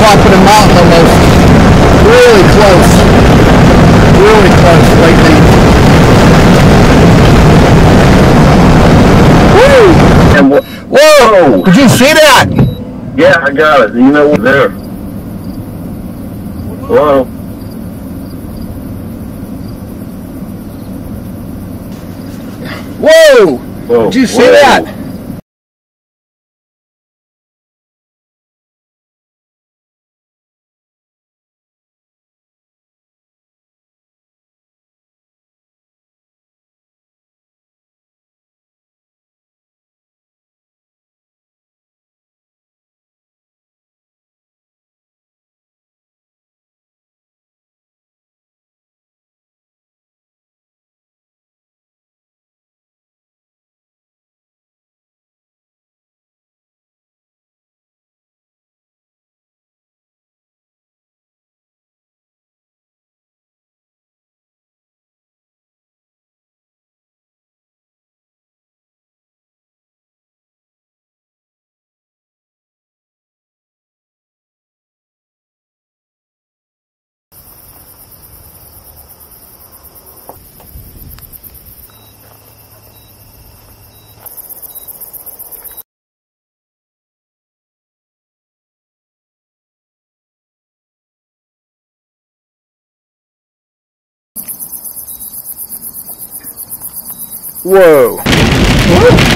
top of the mountain almost. Really close. Really close right now. Woo! And Whoa! Did you see that? yeah, I got it. You know what's there? Hello? Whoa! Whoa. Did you see Whoa. that? Whoa.